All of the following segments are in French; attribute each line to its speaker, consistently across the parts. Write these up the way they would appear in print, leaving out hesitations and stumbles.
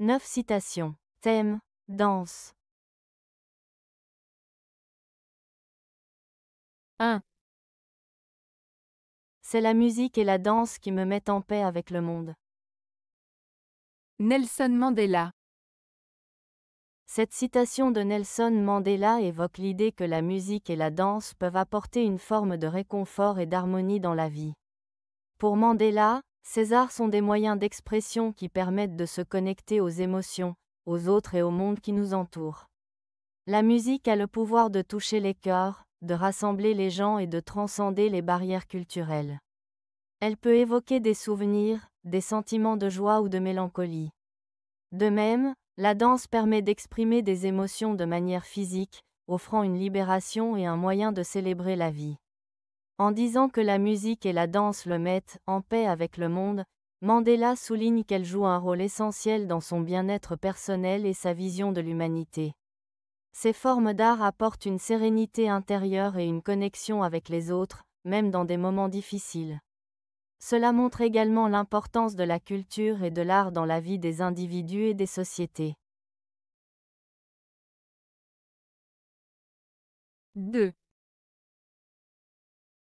Speaker 1: 9 citations. Thème, danse.
Speaker 2: 1.
Speaker 1: C'est la musique et la danse qui me mettent en paix avec le monde.
Speaker 2: Nelson Mandela.
Speaker 1: Cette citation de Nelson Mandela évoque l'idée que la musique et la danse peuvent apporter une forme de réconfort et d'harmonie dans la vie. Pour Mandela, ces arts sont des moyens d'expression qui permettent de se connecter aux émotions, aux autres et au monde qui nous entoure. La musique a le pouvoir de toucher les cœurs, de rassembler les gens et de transcender les barrières culturelles. Elle peut évoquer des souvenirs, des sentiments de joie ou de mélancolie. De même, la danse permet d'exprimer des émotions de manière physique, offrant une libération et un moyen de célébrer la vie. En disant que la musique et la danse le mettent en paix avec le monde, Mandela souligne qu'elle joue un rôle essentiel dans son bien-être personnel et sa vision de l'humanité. Ces formes d'art apportent une sérénité intérieure et une connexion avec les autres, même dans des moments difficiles. Cela montre également l'importance de la culture et de l'art dans la vie des individus et des sociétés.
Speaker 2: 2.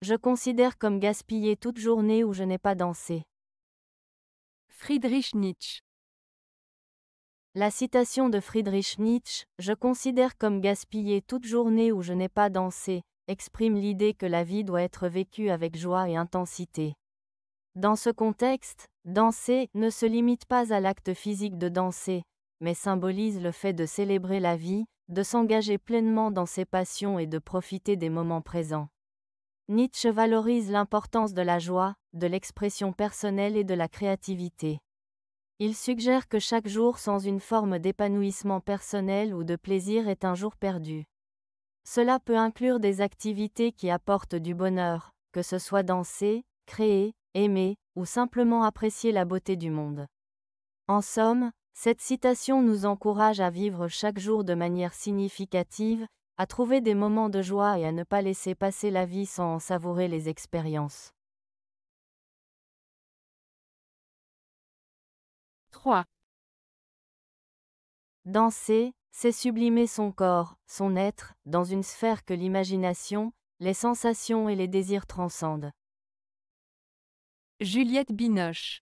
Speaker 1: Je considère comme gaspiller toute journée où je n'ai pas dansé.
Speaker 2: Friedrich Nietzsche.
Speaker 1: La citation de Friedrich Nietzsche, « Je considère comme gaspiller toute journée où je n'ai pas dansé », exprime l'idée que la vie doit être vécue avec joie et intensité. Dans ce contexte, danser ne se limite pas à l'acte physique de danser, mais symbolise le fait de célébrer la vie, de s'engager pleinement dans ses passions et de profiter des moments présents. Nietzsche valorise l'importance de la joie, de l'expression personnelle et de la créativité. Il suggère que chaque jour sans une forme d'épanouissement personnel ou de plaisir est un jour perdu. Cela peut inclure des activités qui apportent du bonheur, que ce soit danser, créer, aimer, ou simplement apprécier la beauté du monde. En somme, cette citation nous encourage à vivre chaque jour de manière significative, à trouver des moments de joie et à ne pas laisser passer la vie sans en savourer les expériences.
Speaker 2: 3.
Speaker 1: Danser, c'est sublimer son corps, son être, dans une sphère que l'imagination, les sensations et les désirs transcendent.
Speaker 2: Juliette Binoche.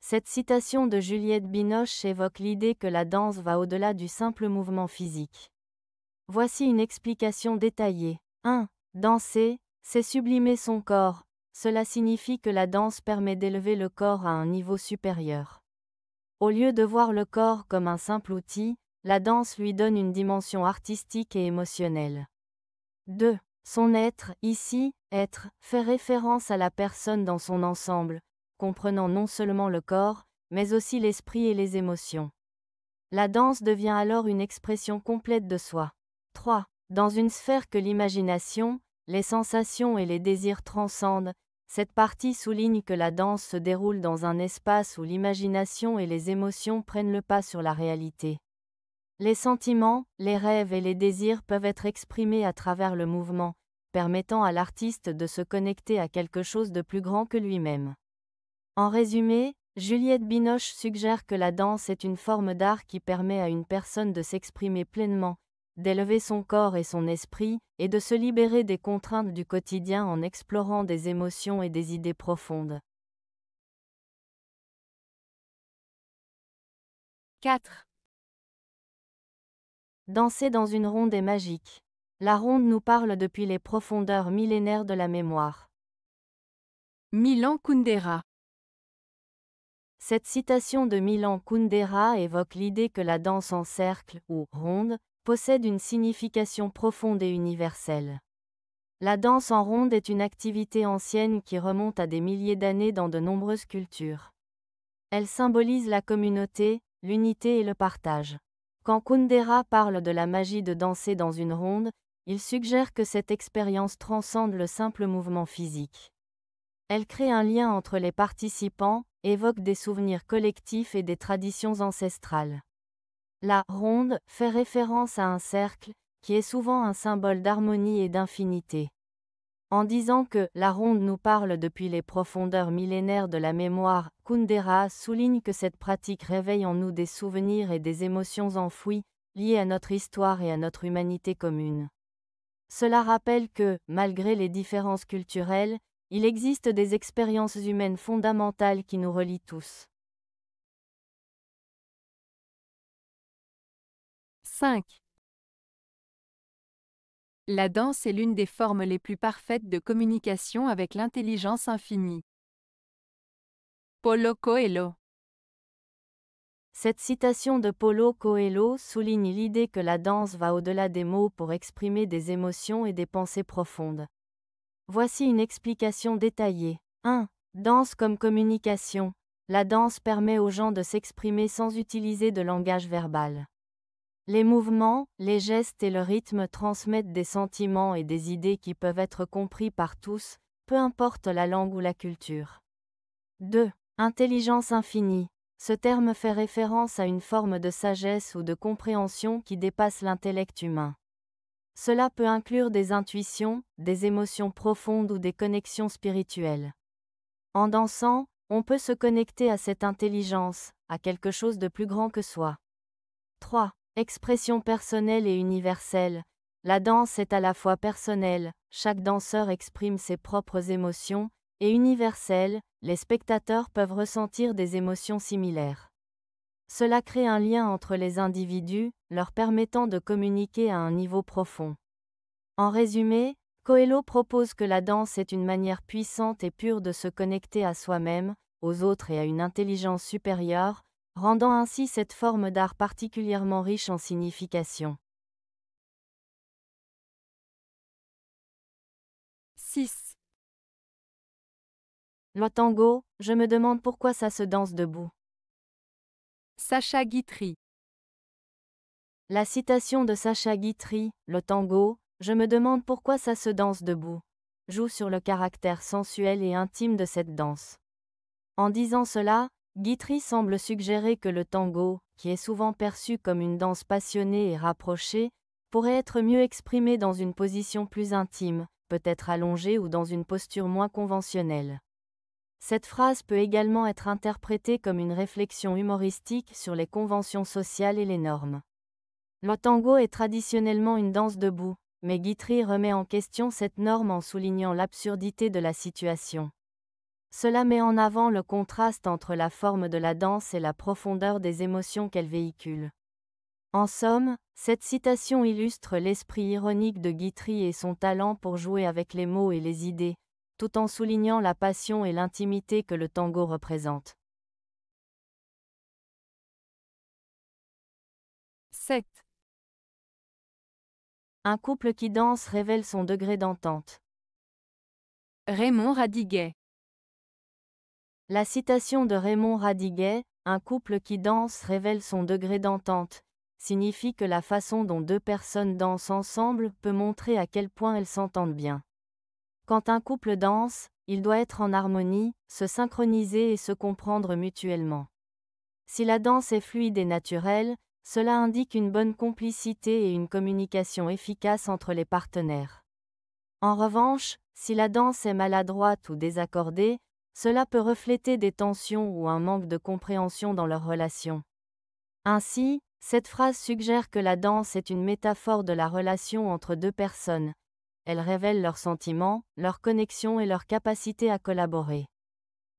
Speaker 1: Cette citation de Juliette Binoche évoque l'idée que la danse va au-delà du simple mouvement physique. Voici une explication détaillée. 1. Danser, c'est sublimer son corps. Cela signifie que la danse permet d'élever le corps à un niveau supérieur. Au lieu de voir le corps comme un simple outil, la danse lui donne une dimension artistique et émotionnelle. 2. Son être, ici, être, fait référence à la personne dans son ensemble, comprenant non seulement le corps, mais aussi l'esprit et les émotions. La danse devient alors une expression complète de soi. 3. Dans une sphère que l'imagination, les sensations et les désirs transcendent, cette partie souligne que la danse se déroule dans un espace où l'imagination et les émotions prennent le pas sur la réalité. Les sentiments, les rêves et les désirs peuvent être exprimés à travers le mouvement, permettant à l'artiste de se connecter à quelque chose de plus grand que lui-même. En résumé, Juliette Binoche suggère que la danse est une forme d'art qui permet à une personne de s'exprimer pleinement, d'élever son corps et son esprit, et de se libérer des contraintes du quotidien en explorant des émotions et des idées profondes.
Speaker 2: 4.
Speaker 1: Danser dans une ronde est magique. La ronde nous parle depuis les profondeurs millénaires de la mémoire.
Speaker 2: Milan Kundera.
Speaker 1: Cette citation de Milan Kundera évoque l'idée que la danse en cercle, ou ronde, possède une signification profonde et universelle. La danse en ronde est une activité ancienne qui remonte à des milliers d'années dans de nombreuses cultures. Elle symbolise la communauté, l'unité et le partage. Quand Kundera parle de la magie de danser dans une ronde, il suggère que cette expérience transcende le simple mouvement physique. Elle crée un lien entre les participants, évoque des souvenirs collectifs et des traditions ancestrales. La ronde fait référence à un cercle, qui est souvent un symbole d'harmonie et d'infinité. En disant que la ronde nous parle depuis les profondeurs millénaires de la mémoire, Kundera souligne que cette pratique réveille en nous des souvenirs et des émotions enfouies, liées à notre histoire et à notre humanité commune. Cela rappelle que, malgré les différences culturelles, il existe des expériences humaines fondamentales qui nous relient tous.
Speaker 2: 5. La danse est l'une des formes les plus parfaites de communication avec l'intelligence infinie. Paulo Coelho.
Speaker 1: Cette citation de Paulo Coelho souligne l'idée que la danse va au-delà des mots pour exprimer des émotions et des pensées profondes. Voici une explication détaillée. 1. Danse comme communication. La danse permet aux gens de s'exprimer sans utiliser de langage verbal. Les mouvements, les gestes et le rythme transmettent des sentiments et des idées qui peuvent être compris par tous, peu importe la langue ou la culture. 2. Intelligence infinie. Ce terme fait référence à une forme de sagesse ou de compréhension qui dépasse l'intellect humain. Cela peut inclure des intuitions, des émotions profondes ou des connexions spirituelles. En dansant, on peut se connecter à cette intelligence, à quelque chose de plus grand que soi. 3. Expression personnelle et universelle. La danse est à la fois personnelle, chaque danseur exprime ses propres émotions, et universelle, les spectateurs peuvent ressentir des émotions similaires. Cela crée un lien entre les individus, leur permettant de communiquer à un niveau profond. En résumé, Coelho propose que la danse est une manière puissante et pure de se connecter à soi-même, aux autres et à une intelligence supérieure, rendant ainsi cette forme d'art particulièrement riche en signification.
Speaker 2: 6.
Speaker 1: Le tango, je me demande pourquoi ça se danse debout.
Speaker 2: Sacha Guitry.
Speaker 1: La citation de Sacha Guitry, le tango, je me demande pourquoi ça se danse debout, joue sur le caractère sensuel et intime de cette danse. En disant cela, Guitry semble suggérer que le tango, qui est souvent perçu comme une danse passionnée et rapprochée, pourrait être mieux exprimé dans une position plus intime, peut-être allongée ou dans une posture moins conventionnelle. Cette phrase peut également être interprétée comme une réflexion humoristique sur les conventions sociales et les normes. Le tango est traditionnellement une danse debout, mais Guitry remet en question cette norme en soulignant l'absurdité de la situation. Cela met en avant le contraste entre la forme de la danse et la profondeur des émotions qu'elle véhicule. En somme, cette citation illustre l'esprit ironique de Guitry et son talent pour jouer avec les mots et les idées, tout en soulignant la passion et l'intimité que le tango représente.
Speaker 2: 7.
Speaker 1: Un couple qui danse révèle son degré d'entente.
Speaker 2: Raymond Radiguet.
Speaker 1: La citation de Raymond Radiguet, « Un couple qui danse révèle son degré d'entente », signifie que la façon dont deux personnes dansent ensemble peut montrer à quel point elles s'entendent bien. Quand un couple danse, il doit être en harmonie, se synchroniser et se comprendre mutuellement. Si la danse est fluide et naturelle, cela indique une bonne complicité et une communication efficace entre les partenaires. En revanche, si la danse est maladroite ou désaccordée, cela peut refléter des tensions ou un manque de compréhension dans leur relation. Ainsi, cette phrase suggère que la danse est une métaphore de la relation entre deux personnes. Elle révèle leurs sentiments, leurs connexions et leur capacité à collaborer.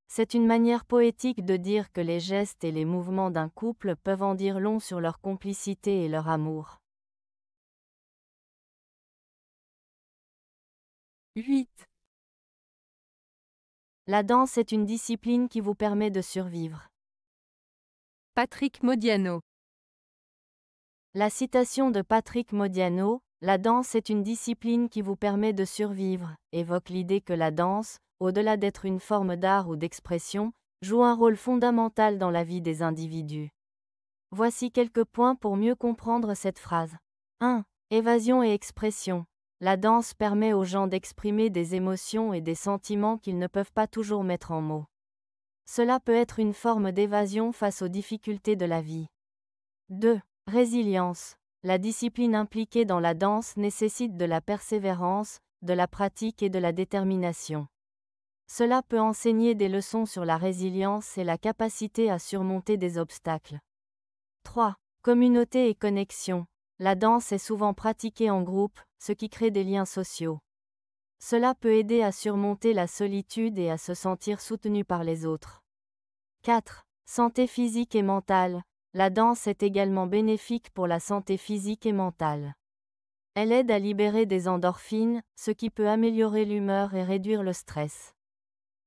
Speaker 1: C'est une manière poétique de dire que les gestes et les mouvements d'un couple peuvent en dire long sur leur complicité et leur amour.
Speaker 2: 8.
Speaker 1: La danse est une discipline qui vous permet de survivre.
Speaker 2: Patrick Modiano.
Speaker 1: La citation de Patrick Modiano, « La danse est une discipline qui vous permet de survivre », évoque l'idée que la danse, au-delà d'être une forme d'art ou d'expression, joue un rôle fondamental dans la vie des individus. Voici quelques points pour mieux comprendre cette phrase. 1. Évasion et expression. La danse permet aux gens d'exprimer des émotions et des sentiments qu'ils ne peuvent pas toujours mettre en mots. Cela peut être une forme d'évasion face aux difficultés de la vie. 2. Résilience. La discipline impliquée dans la danse nécessite de la persévérance, de la pratique et de la détermination. Cela peut enseigner des leçons sur la résilience et la capacité à surmonter des obstacles. 3. Communauté et connexion. La danse est souvent pratiquée en groupe, ce qui crée des liens sociaux. Cela peut aider à surmonter la solitude et à se sentir soutenu par les autres. 4. Santé physique et mentale. La danse est également bénéfique pour la santé physique et mentale. Elle aide à libérer des endorphines, ce qui peut améliorer l'humeur et réduire le stress.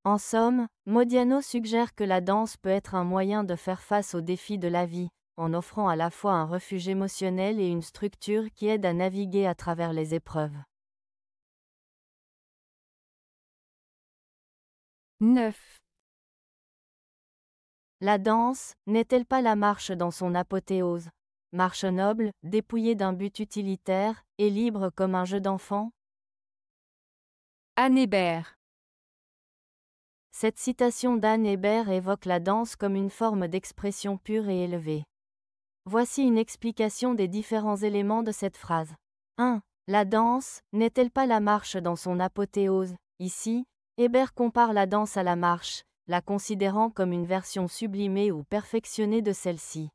Speaker 1: En somme, Modiano suggère que la danse peut être un moyen de faire face aux défis de la vie, en offrant à la fois un refuge émotionnel et une structure qui aide à naviguer à travers les épreuves.
Speaker 2: 9.
Speaker 1: La danse, n'est-elle pas la marche dans son apothéose? Marche noble, dépouillée d'un but utilitaire, et libre comme un jeu d'enfant?
Speaker 2: Anne Hébert.
Speaker 1: Cette citation d'Anne Hébert évoque la danse comme une forme d'expression pure et élevée. Voici une explication des différents éléments de cette phrase. 1. La danse, n'est-elle pas la marche dans son apothéose? Ici, Hébert compare la danse à la marche, la considérant comme une version sublimée ou perfectionnée de celle-ci.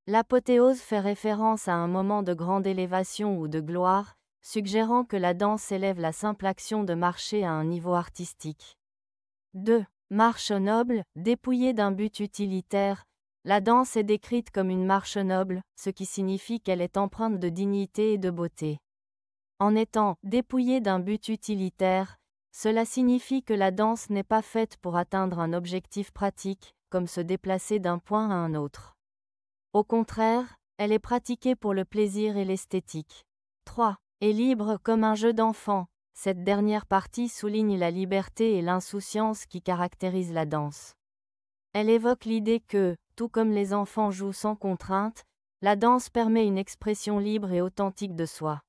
Speaker 1: L'apothéose fait référence à un moment de grande élévation ou de gloire, suggérant que la danse élève la simple action de marcher à un niveau artistique. 2. Marche noble, dépouillée d'un but utilitaire. La danse est décrite comme une marche noble, ce qui signifie qu'elle est empreinte de dignité et de beauté. En étant dépouillée d'un but utilitaire, cela signifie que la danse n'est pas faite pour atteindre un objectif pratique, comme se déplacer d'un point à un autre. Au contraire, elle est pratiquée pour le plaisir et l'esthétique. 3. Est libre comme un jeu d'enfant. Cette dernière partie souligne la liberté et l'insouciance qui caractérisent la danse. Elle évoque l'idée que, tout comme les enfants jouent sans contrainte, la danse permet une expression libre et authentique de soi.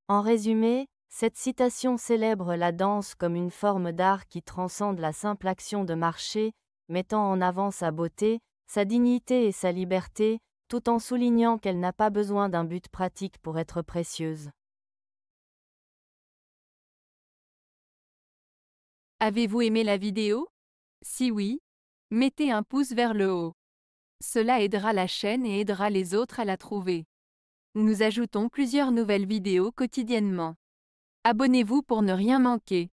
Speaker 1: En résumé, cette citation célèbre la danse comme une forme d'art qui transcende la simple action de marcher, mettant en avant sa beauté, sa dignité et sa liberté, tout en soulignant qu'elle n'a pas besoin d'un but pratique pour être précieuse.
Speaker 2: Avez-vous aimé la vidéo? Si oui, mettez un pouce vers le haut. Cela aidera la chaîne et aidera les autres à la trouver. Nous ajoutons plusieurs nouvelles vidéos quotidiennement. Abonnez-vous pour ne rien manquer.